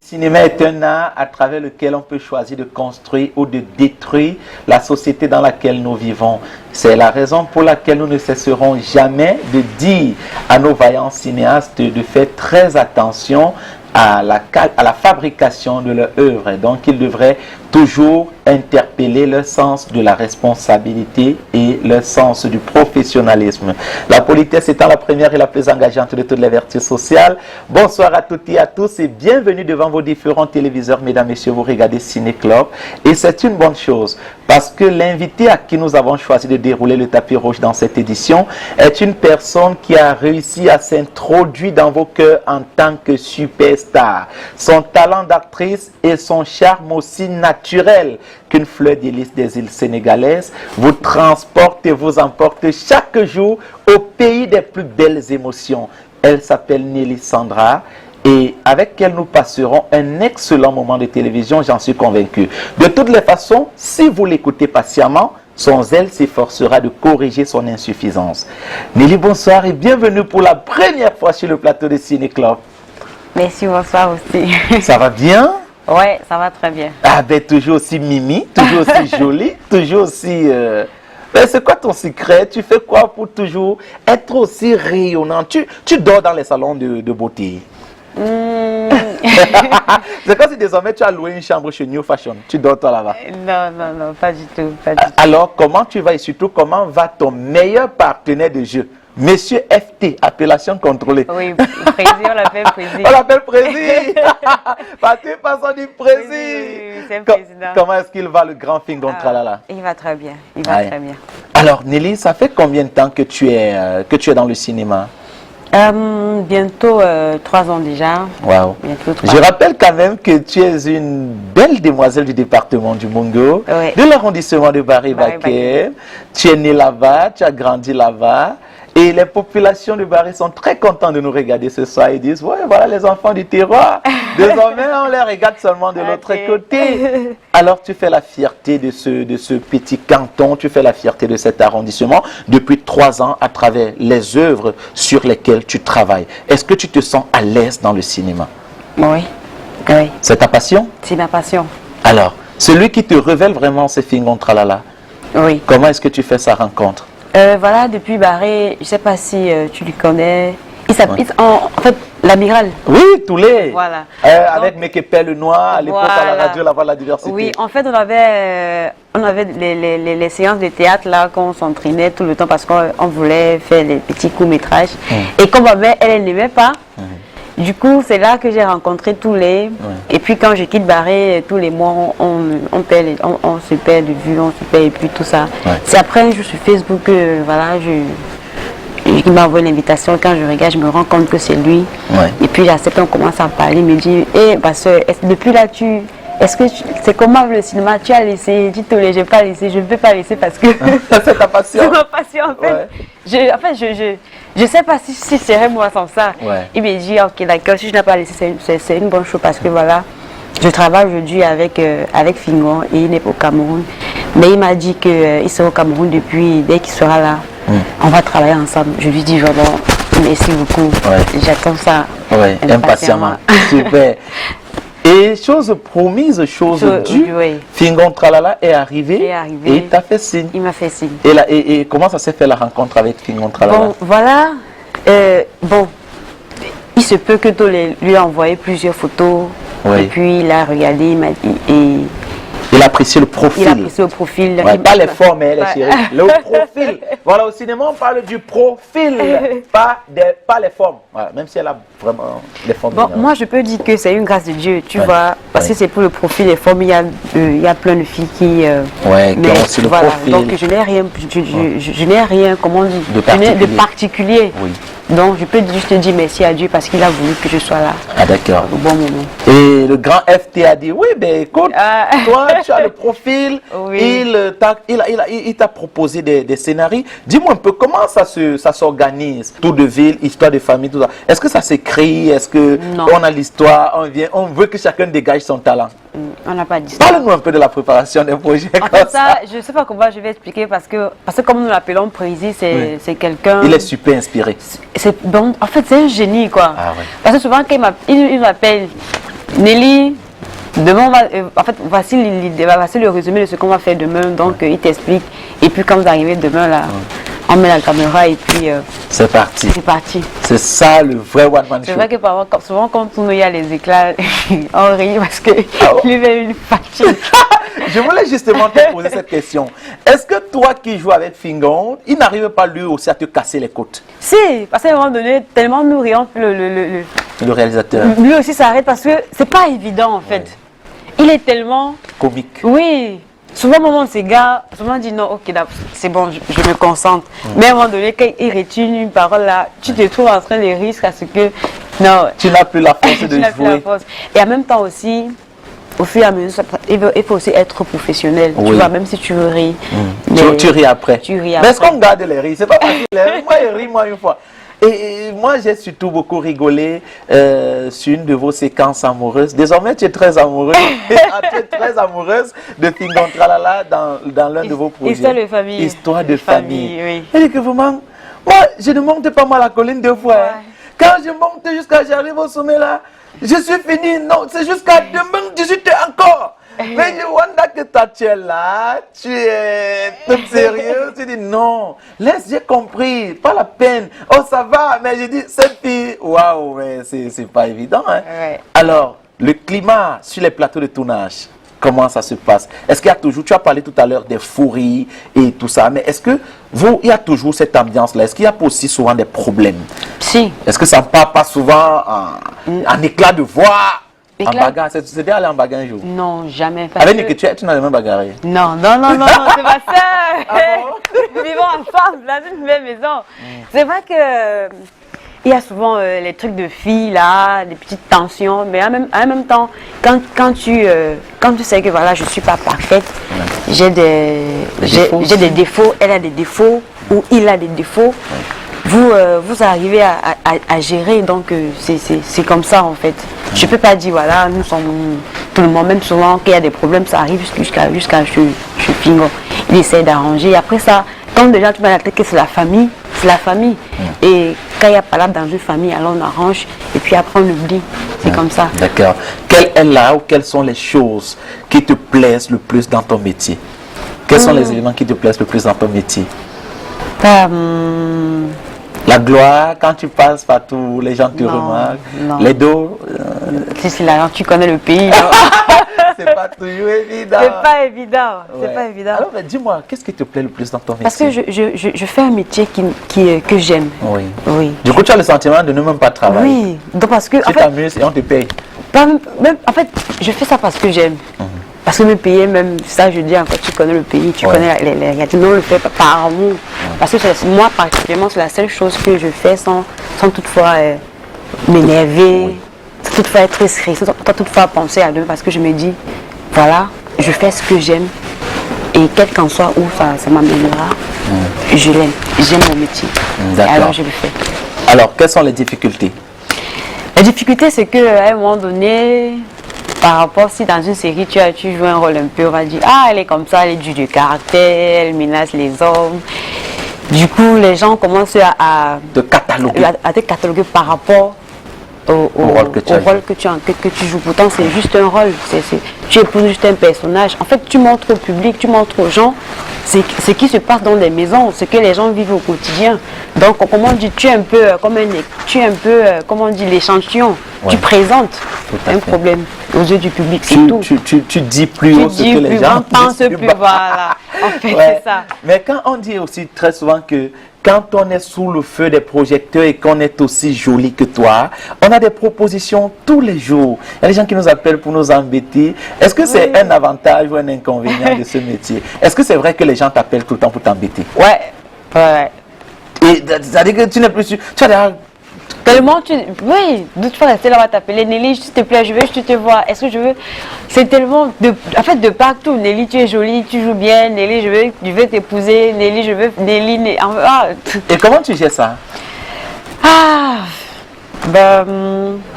cinéma est un art à travers lequel on peut choisir de construire ou de détruire la société dans laquelle nous vivons. C'est la raison pour laquelle nous ne cesserons jamais de dire à nos vaillants cinéastes de faire très attention à la fabrication de leur œuvre. Donc, ils devraient toujours interpeller leur sens de la responsabilité et leur sens du professionnalisme. La politesse étant la première et la plus engageante de toutes les vertus sociales. Bonsoir à toutes et à tous et bienvenue devant vos différents téléviseurs. Mesdames, Messieurs, vous regardez Ciné Club et c'est une bonne chose parce que l'invité à qui nous avons choisi de dérouler le tapis rouge dans cette édition est une personne qui a réussi à s'introduire dans vos cœurs en tant que superstar. Son talent d'actrice et son charme aussi naturel qu'une fleur d'hélice des îles sénégalaises vous transporte et vous emporte chaque jour au pays des plus belles émotions. Elle s'appelle Nelly Sandra et avec elle nous passerons un excellent moment de télévision, j'en suis convaincu. De toutes les façons, si vous l'écoutez patiemment, son zèle s'efforcera de corriger son insuffisance. Nelly, bonsoir et bienvenue pour la première fois sur le plateau de Ciné Club. Merci, bonsoir aussi. Ça va bien? Ouais, ça va très bien. Ah ben toujours aussi mimi, toujours aussi jolie, toujours aussi... c'est quoi ton secret? Tu fais quoi pour toujours être aussi rayonnant? Tu dors dans les salons de beauté? C'est comme si désormais tu as loué une chambre chez New Fashion. Tu dors toi là-bas? Non, pas du tout. Alors comment tu vas et surtout comment va ton meilleur partenaire de jeu? Monsieur FT, appellation contrôlée. Oui, Prési, on l'appelle Prési. On l'appelle Prési. Parce que personne dit Prési. Oui, c'est un président. Comment est-ce qu'il va le grand Fingon Tralala? Il va très bien, très bien. Alors Nelly, ça fait combien de temps que tu es dans le cinéma? Bientôt 3 ans déjà. Wow. Je rappelle quand même que tu es une belle demoiselle du département du Mungo, de l'arrondissement de Barry-Baké. Tu es née là-bas, tu as grandi là-bas. Et les populations de Barry sont très contentes de nous regarder ce soir. Ils disent, ouais, voilà les enfants du terroir. Désormais, on les regarde seulement de l'autre côté. Alors, tu fais la fierté de ce petit canton, tu fais la fierté de cet arrondissement depuis 3 ans à travers les œuvres sur lesquelles tu travailles. Est-ce que tu te sens à l'aise dans le cinéma? Oui. C'est ta passion? C'est ma passion. Alors, celui qui te révèle vraiment ces Fingon Tralala, oui. Comment est-ce que tu fais sa rencontre? Voilà, depuis Barré, je ne sais pas si tu le connais. En fait, l'amiral. Oui, tous les. Voilà. Avec Mekepé le Noir, à l'époque à la radio, la voix de la diversité. Oui, en fait, on avait les séances de théâtre là, qu'on s'entraînait tout le temps parce qu'on voulait faire des petits courts-métrages. Et comme ma mère, elle n'aimait pas. Du coup, c'est là que j'ai rencontré tous les... Et puis quand je quitte Barré, tous les mois, on se perd de vue, on se perd et puis tout ça. C'est après un jour sur Facebook, voilà, il m'a envoyé l'invitation. Quand je regarde, je me rends compte que c'est lui. Et puis j'accepte, on commence à parler. Il me dit, ma soeur, depuis là, c'est comment le cinéma? Tu as laissé? Dis-toi, je n'ai pas laissé, je ne peux pas laisser parce que... c'est ta passion. C'est ma passion, en fait. Je ne sais pas si c'est moi sans ça. Il me dit, ok, d'accord, si je n'ai pas laissé, c'est une bonne chose parce que voilà, je travaille aujourd'hui avec Fingon et il n'est pas au Cameroun. Mais il m'a dit qu'il sera au Cameroun dès qu'il sera là. On va travailler ensemble. Je lui dis, vraiment, merci beaucoup. J'attends ça impatiemment. Super. Et chose promise, chose due, Fingon Tralala est arrivé et il t'a fait signe. Il m'a fait signe. Et comment ça s'est fait la rencontre avec Fingon Tralala? Bon, voilà. Il se peut que lui a envoyé plusieurs photos. Et puis il a regardé, il m'a dit... Il a apprécié le profil. Il a apprécié le profil. Pas les formes, les chéris. Le profil. Voilà, au cinéma, on parle du profil, pas les formes. Voilà, même si elle a vraiment les formes. Bon, moi, je peux dire que c'est une grâce de Dieu, tu vois. Parce que c'est pour le profil, les formes, il y a plein de filles qui... qui ont aussi le profil. Donc, je n'ai rien, comment on dit, de particulier. Donc, je peux juste dire merci à Dieu parce qu'il a voulu que je sois là. Ah, d'accord. Au bon moment. Et le grand FT a dit, oui, ben écoute, toi, tu as le profil, il t'a proposé des scénarios. Dis-moi un peu, comment ça s'organise? Tour de ville, histoire de famille, tout ça. Est-ce que ça s'écrit? Est-ce qu'on a l'histoire? On veut que chacun dégage son talent? On n'a pas d'histoire. Parle-nous un peu de la préparation des projets. En fait, ça, je ne sais pas comment je vais expliquer parce que comme nous l'appelons Prési, c'est quelqu'un... Il est super inspiré. Bon, en fait, c'est un génie, quoi. Parce que souvent, quand il m'appelle, Nelly, demain, en fait, voici le résumé de ce qu'on va faire demain. Donc, il t'explique. Et puis, quand vous arrivez demain, là, on met la caméra et puis... c'est parti. C'est parti. C'est ça le vrai one-man show. C'est vrai que souvent, quand il y a les éclats, on rit parce que lui fait une fatigue. Je voulais justement te poser cette question. Est-ce que toi qui joues avec Fingon, il n'arrive pas lui aussi à te casser les côtes? Si, parce qu'à un moment donné, tellement nous rions, le réalisateur. Lui aussi s'arrête parce que c'est pas évident en fait. Ouais. Il est tellement... comique. Oui. Souvent, au moment de ces gars, souvent on dit non, ok, c'est bon, je me concentre. Mais à un moment donné, quand il retient une parole là, tu te trouves en train de risquer à ce que... Non. Tu n'as plus la force de jouer. Plus la force. Et en même temps aussi... Au fur et à mesure, il faut aussi être professionnel. Oui. Tu vois, même si tu veux rire. Tu ris après. Tu ris après. Mais est-ce qu'on garde les rires? C'est pas facile. Moi, je ris moi une fois. Et moi, j'ai surtout beaucoup rigolé sur une de vos séquences amoureuses. Désormais, tu es très amoureuse. Tu es très amoureuse de Fingon Tralala dans l'un de vos projets. Histoire de famille. Histoire de famille. Oui. Elle dit que vraiment, moi, je ne monte pas mal la colline 2 fois. Ouais. Hein. Quand je monte jusqu'à j'arrive au sommet là, je suis fini. Non, c'est jusqu'à demain 18h encore. Mais je vois que tu es là, tu es sérieux, tu dis non, laisse, j'ai compris, pas la peine. Oh, ça va, mais je dis, cette fille, waouh, mais c'est pas évident. Hein? Ouais. Alors, le climat sur les plateaux de tournage, comment ça se passe? Est-ce qu'il y a toujours, tu as parlé tout à l'heure des fouries et tout ça, mais est-ce que il y a toujours cette ambiance-là? Est-ce qu'il y a aussi souvent des problèmes? Si. Est-ce que ça ne part pas souvent en éclat de voix? En bagarre, c'est déjà allé en bagarre un jour? Non, jamais. Avec Niki, tu n'as jamais bagarré? Non, c'est pas ça. Ah bon? Nous vivons ensemble dans une même maison. C'est vrai que il y a souvent les trucs de filles là, des petites tensions, mais en même temps, quand tu sais que voilà, je suis pas parfaite, j'ai des défauts, elle a des défauts ou il a des défauts. Vous arrivez à gérer, donc c'est comme ça en fait. Je peux pas dire voilà, nous sommes tout le monde, même souvent qu'il y a des problèmes, ça arrive jusqu'à je Fingon. Il essaie d'arranger. Après ça, quand déjà tu vas la tête que c'est la famille, c'est la famille. Et quand il y a pas là dans une famille, alors on arrange et puis après on oublie. C'est comme ça. D'accord. Quelle est là ou quelles sont les choses qui te plaisent le plus dans ton métier? Quels sont les éléments qui te plaisent le plus dans ton métier? La gloire, quand tu passes partout, les gens te remarquent. Non. Les dos. Si là, tu connais le pays. C'est pas toujours évident. C'est pas évident. Ouais. C'est pas évident. Alors, dis-moi, qu'est-ce qui te plaît le plus dans ton métier? Parce que je fais un métier que j'aime. Oui. Du coup, tu as le sentiment de ne même pas travailler. Oui. Donc, parce que. Tu t'amuses et on te paye. En fait, je fais ça parce que j'aime. Parce que me payer, même ça, je dis encore, tu connais le pays, tu connais les réalités. Non, on le fait par amour. Parce que moi, particulièrement, c'est la seule chose que je fais sans toutefois m'énerver, sans toutefois être stressée, sans toutefois penser à demain. Parce que je me dis, voilà, je fais ce que j'aime. Et quel qu'en soit où ça m'amènera, je l'aime. J'aime mon métier. Alors, je le fais. Alors, quelles sont les difficultés? La difficulté, c'est qu'à un moment donné, par rapport, si dans une série tu joues un rôle un peu, on va dire, ah, elle est comme ça, elle est due de caractère, elle menace les hommes. Du coup, les gens commencent à te cataloguer par rapport au rôle que tu joues. Pourtant, c'est juste un rôle. Tu épouses juste un personnage. En fait, tu montres au public, tu montres aux gens ce qui se passe dans les maisons, ce que les gens vivent au quotidien. Donc, comment on dit, tu es un peu comment on dit, l'échantillon. Tu présentes un problème aux yeux du public, c'est tout. Tu dis plus haut ce que les gens pensent plus voilà. En fait, c'est ça. Mais quand on dit aussi très souvent que quand on est sous le feu des projecteurs et qu'on est aussi joli que toi, on a des propositions tous les jours. Il y a des gens qui nous appellent pour nous embêter. Est-ce que c'est un avantage ou un inconvénient de ce métier? Est-ce que c'est vrai que les gens t'appellent tout le temps pour t'embêter? Ouais. Et ça veut dire que tu n'es plus sûr. Tu as tellement oui, de toute façon, rester là, on va t'appeler Nelly, s'il te plaît, je veux te voir. Est-ce que je veux? C'est tellement en fait de partout. Nelly, tu es jolie, tu joues bien. Nelly, je veux t'épouser. Nelly, je veux Nelly. Et comment tu gères ça?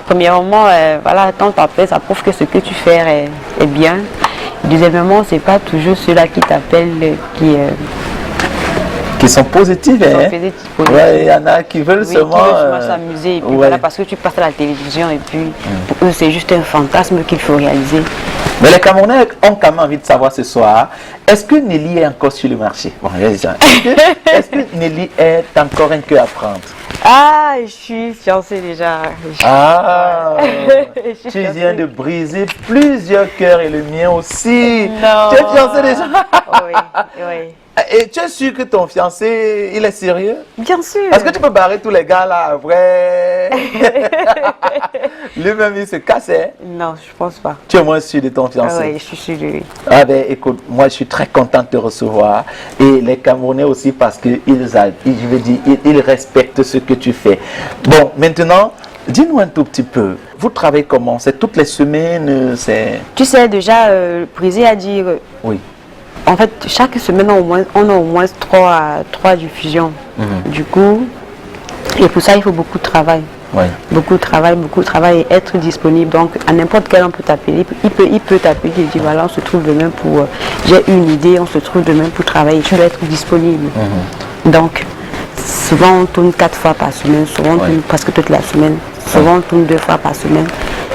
Premièrement, voilà, quand t'appelles, ça prouve que ce que tu fais est bien. Deuxièmement, c'est pas toujours ceux-là qui t'appellent Qui sont positives, hein? Ouais, il y en a qui veulent seulement s'amuser. Et puis voilà, parce que tu passes à la télévision et puis pour eux, c'est juste un fantasme qu'il faut réaliser. Mais les Camerounais ont quand même envie de savoir ce soir, est-ce que Nelly est encore sur le marché? Bon, est-ce que Nelly est encore un cœur à prendre? Ah, je suis fiancée déjà. Ah, tu viens de briser plusieurs cœurs et le mien aussi. Non. Tu es fiancée déjà? Oui, oui. Et tu es sûr que ton fiancé, il est sérieux? Bien sûr. Est-ce que tu peux barrer tous les gars là après? Lui-même, il se cassait. Non, je pense pas. Tu es moins sûr de ton fiancé? Ah oui, je suis sûr de lui. Ah ben écoute, moi je suis très content de te recevoir. Et les Camerounais aussi parce qu'ils respectent ce que tu fais. Bon, maintenant, dis-nous un tout petit peu. Vous travaillez comment? C'est toutes les semaines? Tu sais, déjà, le président a dit... Oui. En fait, chaque semaine, on a au moins trois diffusions. Du coup, et pour ça, il faut beaucoup de travail. Oui. Beaucoup de travail et être disponible. Donc, à n'importe quel, on peut t'appeler. Il peut t'appeler et dire, voilà, on se trouve demain pour... j'ai une idée, on se trouve demain pour travailler. Tu dois être disponible. Donc, souvent, on tourne 4 fois par semaine. Souvent, on tourne presque toute la semaine. Souvent, on tourne 2 fois par semaine.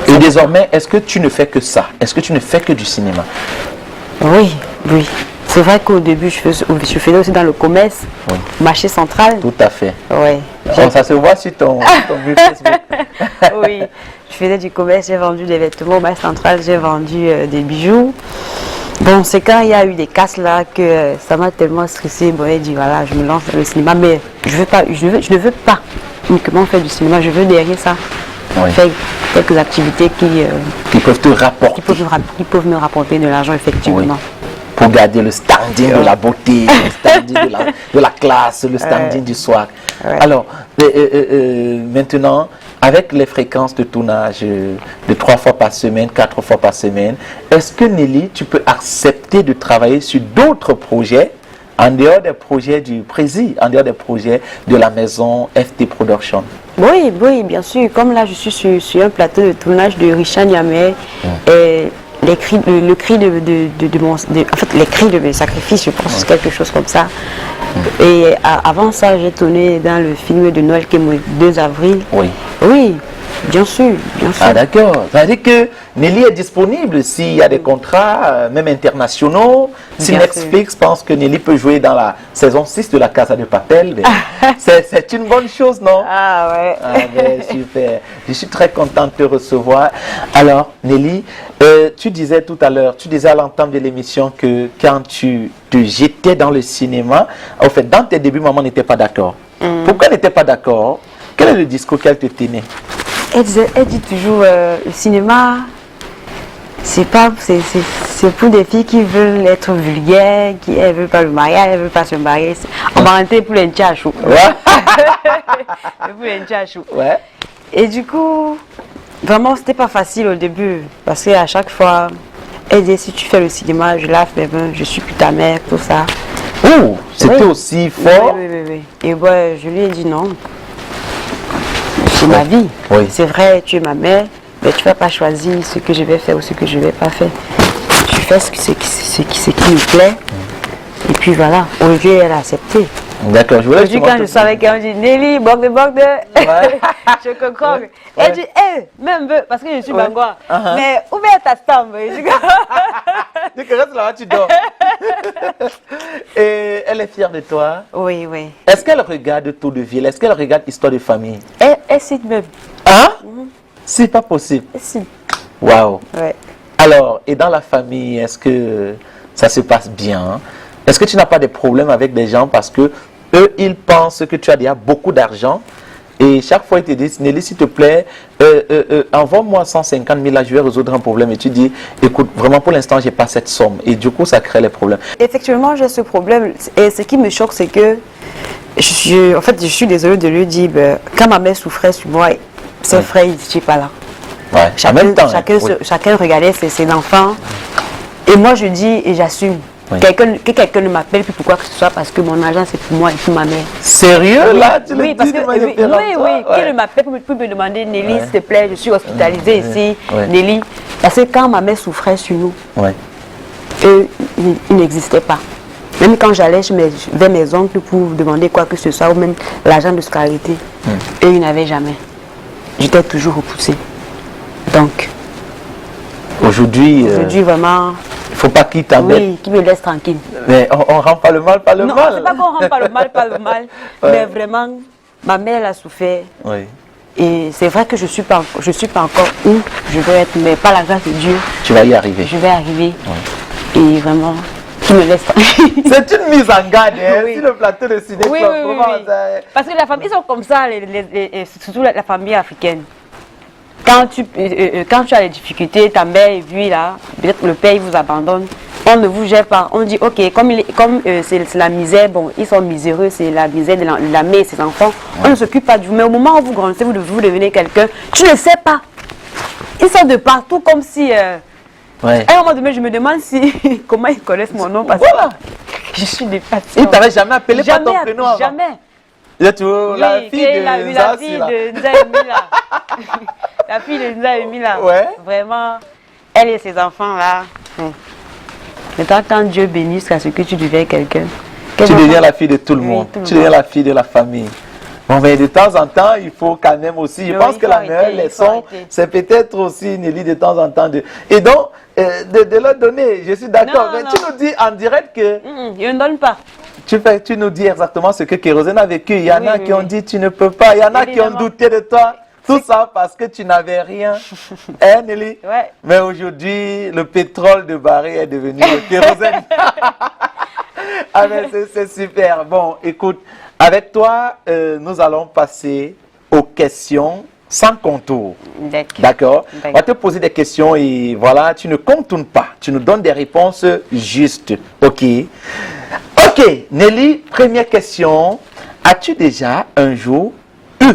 Et désormais, est-ce que tu ne fais que ça? Est-ce que tu ne fais que du cinéma? Oui, oui. C'est vrai qu'au début, je faisais aussi dans le commerce, marché central. Tout à fait. Oui. Bon, ça se voit sur ton Facebook. Oui, je faisais du commerce, j'ai vendu des vêtements au marché central, j'ai vendu des bijoux. Bon, c'est quand il y a eu des casses là que ça m'a tellement stressé. Bon, j'ai dit voilà, je me lance dans le cinéma, mais je ne veux pas uniquement faire du cinéma, je veux derrière ça. Faire quelques activités qui peuvent te rapporter. Qui peuvent me rapporter de l'argent, effectivement. Oui. Pour garder le standing de la beauté, le standing de la classe, le standing du soir. Alors, maintenant, avec les fréquences de tournage de 3 fois par semaine, 4 fois par semaine, est-ce que Nelly, tu peux accepter de travailler sur d'autres projets en dehors des projets du Prési, en dehors des projets de la maison FT Production? Oui, oui, bien sûr. Comme là, je suis sur un plateau de tournage de Richard Niamey. Et les cris de mes sacrifices, je pense, quelque chose comme ça. Et avant ça, j'ai tourné dans le film de Noël qui est le 2 avril. Oui. Oui, bien sûr, bien sûr. Ah d'accord. Ça veut dire que Nelly est disponible s'il y a des contrats, même internationaux. Si Bien Netflix pense que Nelly peut jouer dans la saison 6 de La Casa de Papel, ben, c'est une bonne chose, non? Ah ouais. Ah ben, super. Je suis très content de te recevoir. Alors, Nelly, tu disais tout à l'heure, tu disais à l'entame de l'émission que quand tu te jetais dans le cinéma, en fait, dans tes débuts, maman n'était pas d'accord. Pourquoi elle n'était pas d'accord? Quel est le discours qu'elle te tenait? Elle dit toujours, le cinéma, c'est pour des filles qui veulent être vulgaires, qui ne veulent pas le mariage, elles ne veulent pas se marier. On va rentrer pour les tchachou. Ouais. Et du coup, vraiment, c'était pas facile au début. Parce qu'à chaque fois, elle dit, si tu fais le cinéma, je lave mes mains, je suis plus ta mère, tout ça. Oh, c'était aussi fort. Oui. Et ouais, je lui ai dit non. C'est ma vie. Oui. C'est vrai, tu es ma mère, mais tu ne vas pas choisir ce que je vais faire ou ce que je ne vais pas faire. Tu fais ce qui me plaît. Et puis voilà, Olivier, elle a accepté. D'accord, je voulais Aujourd'hui, quand je savais qu'elle me dit Nelly, bok de. Je comprends. Elle dit, même, parce que je suis bangois. Mais où est ta stampe? Tu restes là, tu dors. Et elle est fière de toi? Oui, oui. Est-ce qu'elle regarde Tour de Ville? Est-ce qu'elle regarde Histoire de famille? Elle cite même. Hein? C'est pas possible. Si. Waouh. Ouais. Alors, et dans la famille, est-ce que ça se passe bien? Est-ce que tu n'as pas de problèmes avec des gens parce que eux, ils pensent que tu as déjà beaucoup d'argent et chaque fois ils te disent, Nelly, s'il te plaît, envoie-moi 150 000 là, je vais résoudre un problème. Et tu dis, écoute, vraiment pour l'instant, j'ai pas cette somme. Et du coup, ça crée les problèmes. Effectivement, j'ai ce problème. Et ce qui me choque, c'est que, en fait, je suis désolée de lui dire, quand ma mère souffrait sur moi, ses frères, ils n'étaient pas là. Ouais. En même temps, chacun regardait ses enfants. Et moi, je dis et j'assume. Oui. Quelqu'un ne m'appelle plus pourquoi que ce soit parce que mon argent c'est pour moi et pour ma mère. Sérieux là? Tu oui, le parce dis que de manière oui, qu'il m'appelle pour me demander Nelly, s'il te plaît, je suis hospitalisée ici, Nelly. Parce que quand ma mère souffrait sur nous, eux, ils n'existaient pas. Même quand j'allais vers mes oncles pour demander quoi que ce soit, ou même l'agent de scolarité, eux, ils n'avaient jamais. J'étais toujours repoussée. Donc, aujourd'hui, vraiment... il ne faut pas qu'il t'embête. Oui, qu'il me laisse tranquille. Mais on ne rend pas le mal par le non, mal. Non, c'est pas qu'on ne rend pas le mal par le mal. Ouais. Mais vraiment, ma mère elle a souffert. Oui. Et c'est vrai que je suis pas encore où je veux être, mais par la grâce de Dieu. Tu vas y arriver. Je vais arriver. Oui. Et vraiment, qui me laisse tranquille. C'est une mise en garde, hein, oui. Sur le plateau de ciné. Oui. Parce que la famille, ils sont comme ça, surtout la famille africaine. Quand tu as des difficultés, ta mère est vue là, peut-être le père il vous abandonne, on ne vous gère pas. On dit ok, comme c'est la misère, bon, ils sont miséreux, c'est la misère de la mère et ses enfants, on ne s'occupe pas de vous. Mais au moment où vous grandissez, vous devenez quelqu'un, tu ne sais pas. Ils sont de partout comme si... À un moment donné, je me demande comment ils connaissent mon nom parce que je suis dépassée. Ils ne t'avaient jamais appelé par ton prénom avant? Jamais. Là, tu vois, la fille de Nzaïmi là. La fille de Nzaïmi là. Ouais. Vraiment, elle et ses enfants là. Maintenant, quand Dieu bénisse à ce que tu deviens quelqu'un. Tu deviens la fille de tout le monde. Tout le tu deviens la fille de la famille. Bon, mais de temps en temps, il faut quand même aussi. Je pense que la meilleure leçon, c'est peut-être aussi, Nelly, de temps en temps. Et donc, de leur donner, je suis d'accord. Mais tu nous dis en direct que. Je ne donne pas. Tu nous dis exactement ce que Kérosène a vécu. Il y en a qui ont dit tu ne peux pas. Il y en a qui ont douté de toi. Tout ça parce que tu n'avais rien. Hein, Nelly? Ouais. Mais aujourd'hui, le pétrole de Barré est devenu le kérosène. Ah, mais c'est super. Bon, écoute, avec toi, nous allons passer aux questions sans contour. D'accord? On va te poser des questions et voilà, tu ne contournes pas. Tu nous donnes des réponses justes. OK? OK, Nelly, première question. As-tu déjà un jour eu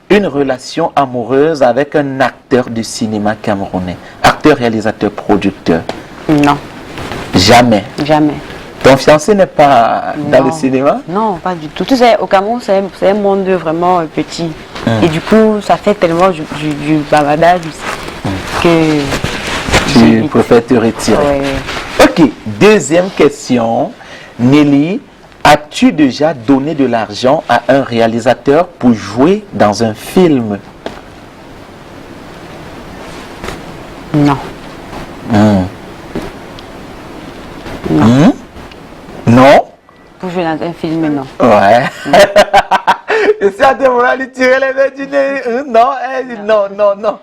une relation amoureuse avec un acteur du cinéma camerounais? Acteur, réalisateur, producteur? Non. Jamais? Jamais. Ton fiancé n'est pas dans le cinéma? Non, pas du tout. Tu sais, au Cameroun, c'est un monde vraiment petit. Et du coup, ça fait tellement du bavardage que... Tu préfères te retirer. Ouais. OK, deuxième question. Nelly, as-tu déjà donné de l'argent à un réalisateur pour jouer dans un film? Non. Non? Pour jouer dans un film, non. Ouais. Et si à des moments, lui tirer les mains du nez, non, elle dit non. Non.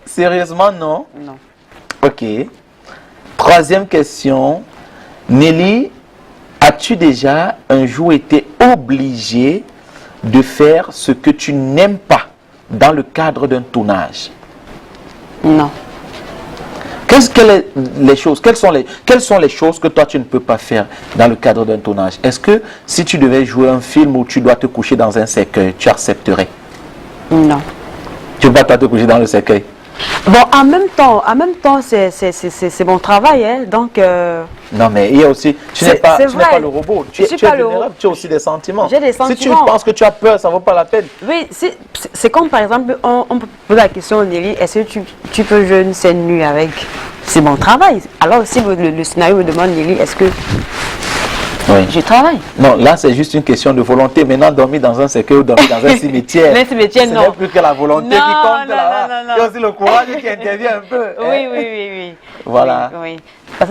Sérieusement, non? Non. OK. Troisième question. Nelly, as-tu déjà un jour été obligé de faire ce que tu n'aimes pas dans le cadre d'un tournage? Non. Quelles sont les choses que toi tu ne peux pas faire dans le cadre d'un tournage? Est-ce que si tu devais jouer un film où tu dois te coucher dans un cercueil, tu accepterais? Non. Tu ne peux pas te coucher dans le cercueil? Bon, en même temps, c'est mon travail, hein, donc... Non, mais il y a aussi... Tu n'es pas le robot. Tu as aussi des sentiments. J'ai des sentiments. Si tu penses que tu as peur, ça ne vaut pas la peine. Oui, c'est comme par exemple, on peut poser la question, Nelly, est-ce que tu peux jouer une scène nue avec... C'est mon travail. Alors si le scénario me demande, Nelly, est-ce que... Oui. Je travaille. Non, là c'est juste une question de volonté. Maintenant, dormir dans un cercueil ou dormir dans un cimetière. Mais cimetière, non. Ce n'est plus que la volonté qui compte là. Non. Il y a aussi le courage qui intervient un peu. Oui. Voilà. Oui. Parce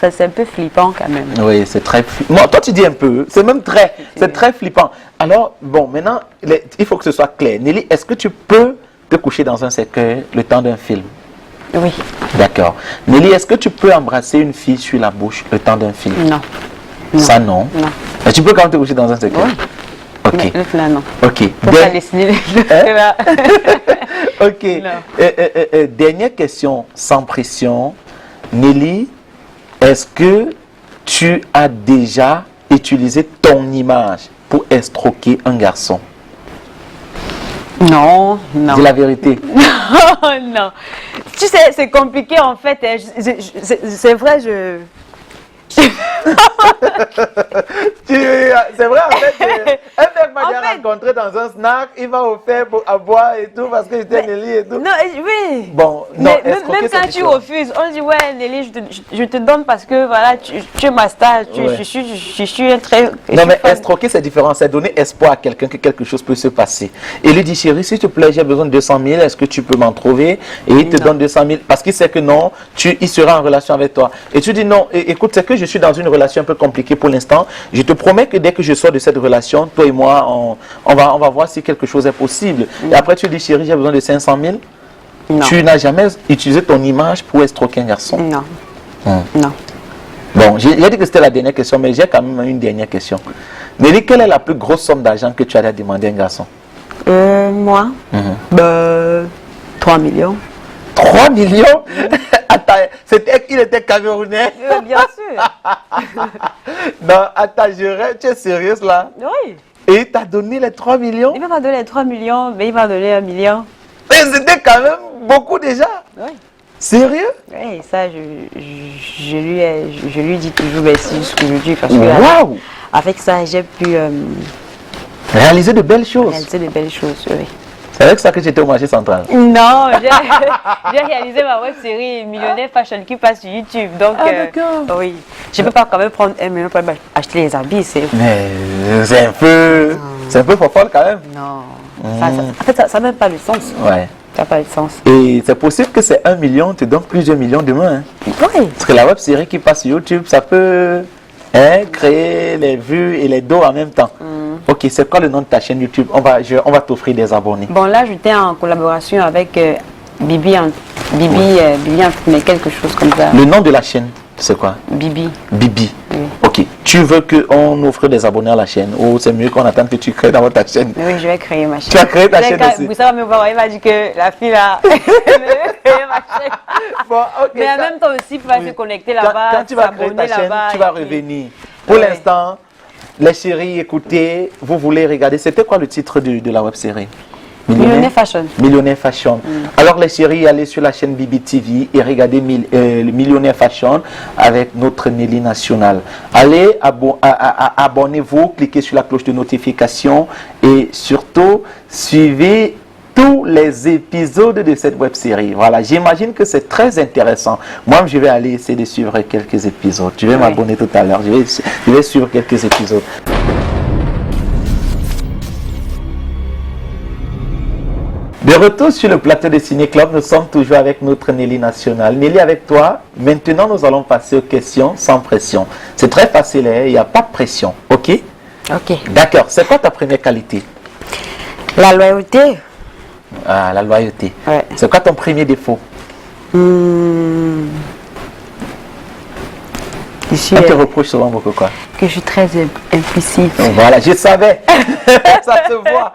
que c'est un peu flippant quand même. Oui, c'est très flippant. Moi, toi tu dis un peu. C'est même très, c'est très flippant. Alors, bon, maintenant, il faut que ce soit clair. Nelly, est-ce que tu peux te coucher dans un cercueil le temps d'un film? Oui. D'accord. Nelly, est-ce que tu peux embrasser une fille sur la bouche le temps d'un film? Non. Ça, non. Mais tu peux quand même te coucher dans un cercueil? Oui. Ok. Mais là, non. Ok. Faut pas dessiner là. Ok. Dernière question sans pression. Nelly, est-ce que tu as déjà utilisé ton image pour escroquer un garçon? Non. Dis la vérité. Non. Tu sais, c'est compliqué en fait. C'est vrai, C'est vrai, en fait, un mec m'a déjà rencontré dans un snack, il m'a offert à boire et tout, parce que j'étais Nelly et tout. Non, oui. Bon, non, même quand tu refuses, on dit, ouais, Nelly, je te donne parce que, voilà, tu es ma star, je suis un très... Non, mais escroquer, c'est différent. C'est donner espoir à quelqu'un que quelque chose peut se passer. Et lui dit, chérie, s'il te plaît, j'ai besoin de 200 000, est-ce que tu peux m'en trouver? Et il te donne 200 000, parce qu'il sait que non, il sera en relation avec toi. Et tu dis, non, écoute, c'est que je suis dans une relation un peu compliquée pour l'instant. Je te promets que dès que je sors de cette relation, toi et moi, on va voir si quelque chose est possible. Et après, tu dis, chérie, j'ai besoin de 500 000. Non. Tu n'as jamais utilisé ton image pour escroquer un garçon? Non. Non. Bon, j'ai dit que c'était la dernière question, mais j'ai quand même une dernière question. Nelly, quelle est la plus grosse somme d'argent que tu as demandé à un garçon? Moi 3 millions. 3 millions? Attends, il était camerounais? Bien sûr. Non, attends, tu es sérieuse là? Oui. Et il t'a donné les 3 millions? Il m'a pas donné les 3 millions, mais il m'a donné 1 million. Mais c'était quand même beaucoup déjà? Oui. Sérieux? Oui, ça, je lui dis toujours merci jusqu'aujourd'hui parce que avec ça, j'ai pu réaliser de belles choses. Réaliser de belles choses, oui. C'est avec ça que j'étais au marché central? Non, j'ai réalisé ma web série Millionnaire Fashion qui passe sur YouTube. Donc, oui, je ne peux pas quand même prendre 1 million pour acheter les habits. Mais c'est un peu folle quand même. Non, en fait, ça n'a même pas de sens. Ouais. Ça n'a pas de sens. Et c'est possible que ces 1 million te donne plusieurs millions demain. Hein? Oui. Parce que la web série qui passe sur YouTube, ça peut créer les vues et les dos en même temps. Ok, c'est quoi le nom de ta chaîne YouTube? On va t'offrir des abonnés. Bon, là, j'étais en collaboration avec Bibi, mais quelque chose comme ça. Le nom de la chaîne, c'est quoi? Bibi. Bibi. Oui. Ok. Tu veux qu'on offre des abonnés à la chaîne ou c'est mieux qu'on attende que tu crées dans ta chaîne? Oui, je vais créer ma chaîne. Tu vas créer ta chaîne aussi? Ça va me voir, il m'a dit que la fille là, je vais créer ma chaîne. Bon, okay, mais en même temps aussi, il va se connecter là-bas. Quand tu vas créer ta chaîne, tu vas revenir. Pour l'instant, les séries, écoutez, vous voulez regarder. C'était quoi le titre de la web série? Millionnaire Fashion. Millionnaire Fashion. Alors les séries, allez sur la chaîne Bibi TV et regardez le Millionnaire Fashion avec notre Nelly National. Allez, abonnez-vous, cliquez sur la cloche de notification et surtout, suivez tous les épisodes de cette web série. Voilà, j'imagine que c'est très intéressant. Moi, je vais aller essayer de suivre quelques épisodes. Je vais m'abonner tout à l'heure. Je vais suivre quelques épisodes. De retour sur le plateau de Ciné Club, nous sommes toujours avec notre Nelly National. Nelly, avec toi, maintenant nous allons passer aux questions sans pression. C'est très facile, hein? Il n'y a pas de pression, ok? Ok. D'accord, c'est quoi ta première qualité? La loyauté. Ah, la loyauté. Ouais. C'est quoi ton premier défaut? On te reproche souvent beaucoup quoi? Que je suis très impulsif. Voilà, je savais. Ça se voit.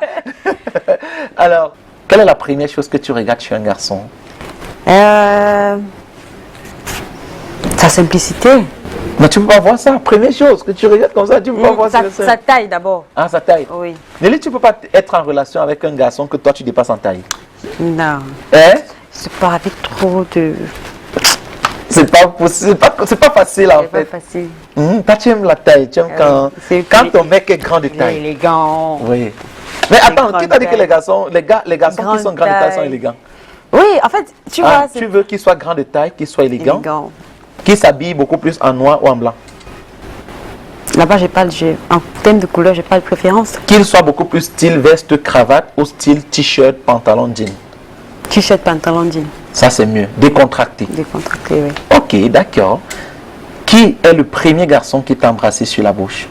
Alors, quelle est la première chose que tu regardes chez un garçon? Sa simplicité. Mais tu ne peux pas voir ça. Première chose que tu regardes comme ça, tu ne peux pas voir ça. Sa taille d'abord. Ah, sa taille? Oui. Nelly, tu ne peux pas être en relation avec un garçon que toi tu dépasses en taille. Non. Hein? C'est pas avec trop de... C'est pas possible, c'est pas facile en fait. C'est pas facile. Toi tu aimes la taille, tu aimes quand ton mec est grand de taille. Élégant. Oui. Mais attends, qui t'a dit que les garçons qui sont grands de taille sont élégants? Oui, en fait, tu vois... Tu veux qu'il soit grand de taille, qu'il soit élégant, qu'il s'habille beaucoup plus en noir ou en blanc? Là-bas, en termes de couleur, j'ai pas de préférence. Qu'il soit beaucoup plus style veste, cravate ou style t-shirt, pantalon, jean? T-shirt, pantalon, jean. Ça c'est mieux, décontracté. Décontracté, oui. Ok, d'accord. Qui est le premier garçon qui t'a embrassé sur la bouche?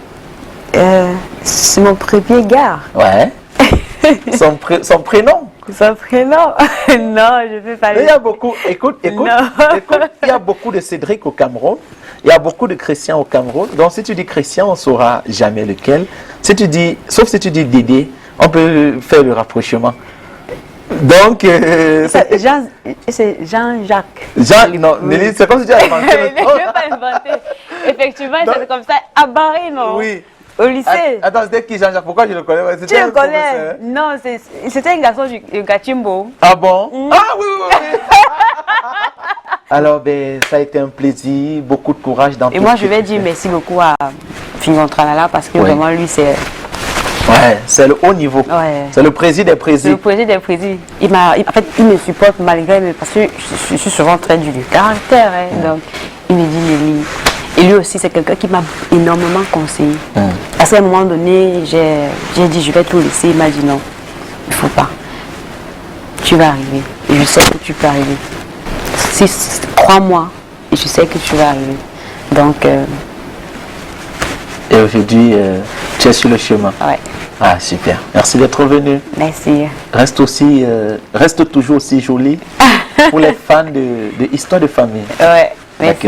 C'est mon premier gars. Ouais. Son prénom? Son prénom? Non, je ne peux pas le dire. Il y a beaucoup, écoute, il y a beaucoup de Cédric au Cameroun. Il y a beaucoup de Christian au Cameroun. Donc si tu dis Christian, on ne saura jamais lequel. Sauf si tu dis Dédé, on peut faire le rapprochement. Donc, c'est Jean-Jacques. Non, Nelly, c'est comme si tu as inventé le nom. Je ne vais pas inventer. Effectivement, c'est comme ça, à Barry, non? Oui. Au lycée. Attends, c'était qui Jean-Jacques? Pourquoi je le connais? Tu le connais? Non, c'était un garçon du Gachimbo. Ah bon? Ah oui. Alors, ça a été un plaisir, beaucoup de courage dans tout. Et moi, je vais dire merci beaucoup à Fingon Tralala parce que vraiment, lui, c'est... Ouais, c'est le haut niveau. Ouais. C'est le président des présidents. Le président des présidents. En fait, il me supporte malgré, mais parce que je suis souvent très dur de caractère. Donc, il me dit, Nelly. Et lui aussi, c'est quelqu'un qui m'a énormément conseillé. À un moment donné, j'ai dit, je vais tout laisser. Il m'a dit, non, il ne faut pas. Tu vas arriver. Et je sais que tu peux arriver. Crois-moi. Et je sais que tu vas arriver. Donc... Et aujourd'hui, tu es sur le chemin. Ouais. Ah, super. Merci d'être venu. Merci. Reste toujours aussi jolie pour les fans de Histoire de famille. Ouais, merci.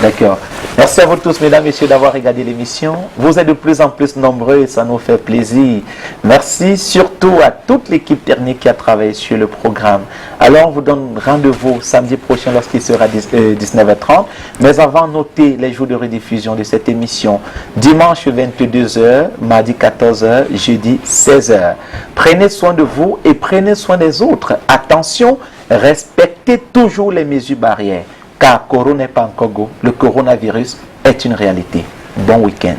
D'accord. Merci à vous tous, mesdames, messieurs, d'avoir regardé l'émission. Vous êtes de plus en plus nombreux et ça nous fait plaisir. Merci surtout à toute l'équipe technique qui a travaillé sur le programme. Alors, on vous donne rendez-vous samedi prochain lorsqu'il sera 19h30. Mais avant, notez les jours de rediffusion de cette émission. Dimanche 22h, mardi 14h, jeudi 16h. Prenez soin de vous et prenez soin des autres. Attention, respectez toujours les mesures barrières. Car Corona n'est pas encore go, le coronavirus est une réalité. Bon week-end.